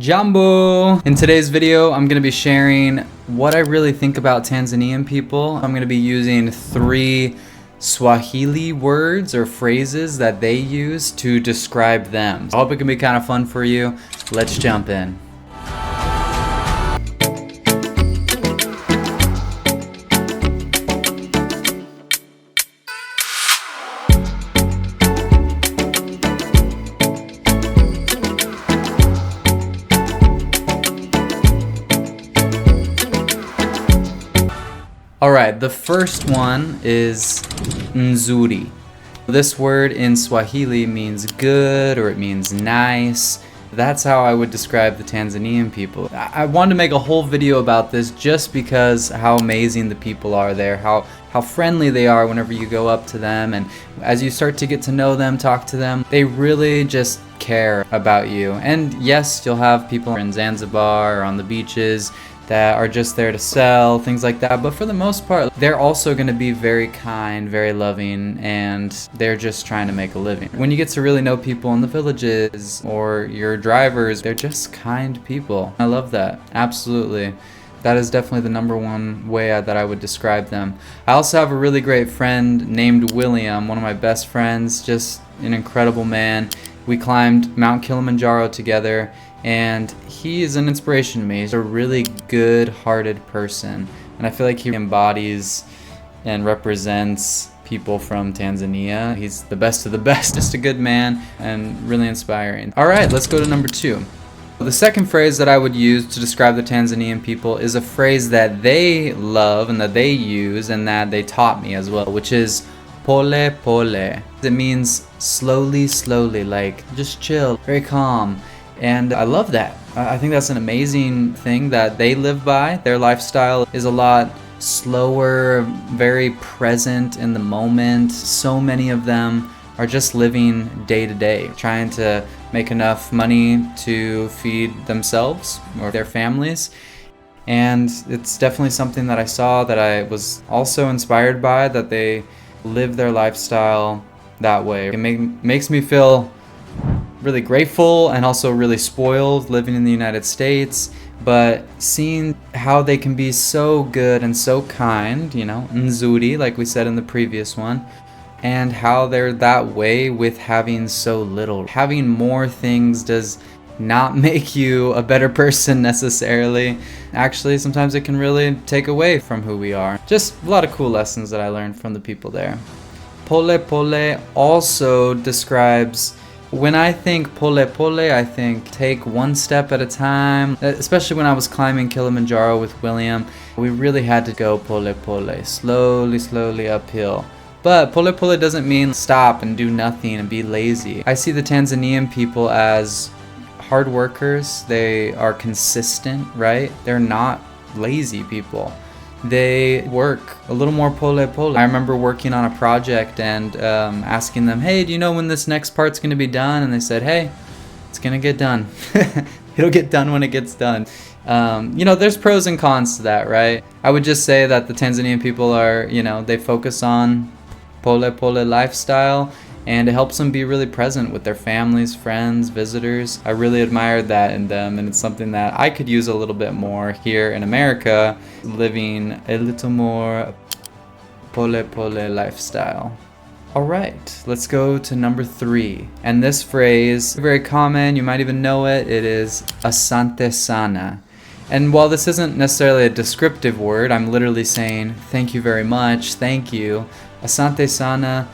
Jambo! In today's video, I'm going to be sharing what I really think about Tanzanian people. I'm going to be using 3 Swahili words or phrases that they use to describe them. I hope it can be kind of fun for you. Let's jump in. Alright, the first one is nzuri. This word in Swahili means good or it means nice. That's how I would describe the Tanzanian people. I wanted to make a whole video about this just because how amazing the people are there, how friendly they are whenever you go up to them, and as you start to get to know them, talk to them, they really just care about you. And yes, you'll have people in Zanzibar or on the beaches that are just there to sell, things like that. But for the most part, they're also going to be very kind, very loving, and they're just trying to make a living. When you get to really know people in the villages or your drivers, they're just kind people. I love that. Absolutely. That is definitely the number one way that I would describe them. I also have a really great friend named William, one of my best friends, just an incredible man. We climbed Mount Kilimanjaro together, and he is an inspiration to me. He's a really good-hearted person, and I feel like he embodies and represents people from Tanzania. He's the best of the best, just a good man and really inspiring. All right, let's go to number 2. The second phrase that I would use to describe the Tanzanian people is a phrase that they love and that they use and that they taught me as well, which is pole pole. It means slowly, slowly, like just chill, very calm. And I love that. I think that's an amazing thing that they live by. Their lifestyle is a lot slower, very present in the moment. So many of them are just living day to day, trying to make enough money to feed themselves or their families. And it's definitely something that I saw that I was also inspired by, that they live their lifestyle that way. It makes me feel really grateful and also really spoiled living in the United States, but seeing how they can be so good and so kind, you know, nzuri, like we said in the previous one, and how they're that way with having so little. Having more things does not make you a better person necessarily. Actually, sometimes it can really take away from who we are. Just a lot of cool lessons that I learned from the people there. Pole pole also describes, when I think pole pole, I think take one step at a time. Especially when I was climbing Kilimanjaro with William, we really had to go pole pole, slowly, slowly uphill. But pole pole doesn't mean stop and do nothing and be lazy. I see the Tanzanian people as hard workers. They are consistent, right? They're not lazy people. They work a little more pole pole. I remember working on a project and asking them, hey, do you know when this next part's going to be done? And they said, hey, it's going to get done. It'll get done when it gets done. You know, there's pros and cons to that, right? I would just say that the Tanzanian people are, you know, they focus on pole pole lifestyle, and it helps them be really present with their families, friends, visitors. I really admired that in them, and it's something that I could use a little bit more here in America, living a little more pole pole lifestyle. Alright, let's go to number 3. And this phrase, very common, you might even know it. It is Asante sana. And while this isn't necessarily a descriptive word, I'm literally saying thank you very much, thank you. Asante sana.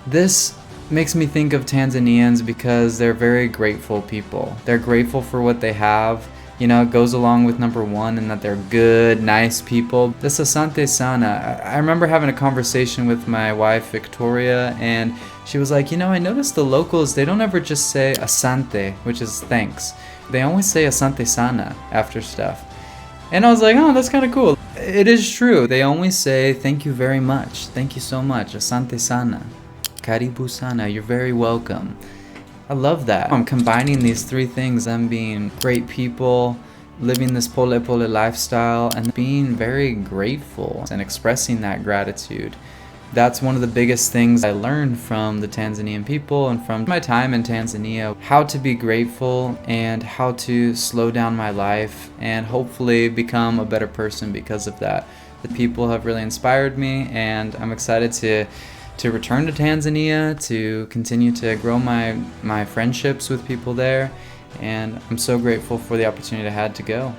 This makes me think of Tanzanians because they're very grateful people. They're grateful for what they have. You know, it goes along with number 1 in that they're good, nice people. This Asante sana, I remember having a conversation with my wife, Victoria, and she was like, you know, I noticed the locals, they don't ever just say Asante, which is thanks. They always say Asante sana after stuff. And I was like, oh, that's kind of cool. It is true. They always say, thank you very much. Thank you so much. Asante sana. Karibu sana, you're very welcome. I love that. I'm combining these 3 things, them being great people, living this pole pole lifestyle, and being very grateful and expressing that gratitude. That's one of the biggest things I learned from the Tanzanian people and from my time in Tanzania, how to be grateful and how to slow down my life and hopefully become a better person because of that. The people have really inspired me, and I'm excited to return to Tanzania, to continue to grow my friendships with people there, and I'm so grateful for the opportunity I had to go.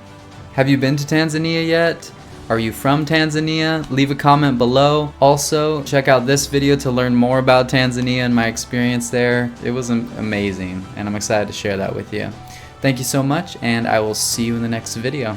Have you been to Tanzania yet? Are you from Tanzania? Leave a comment below. Also, check out this video to learn more about Tanzania and my experience there. It was amazing, and I'm excited to share that with you. Thank you so much, and I will see you in the next video.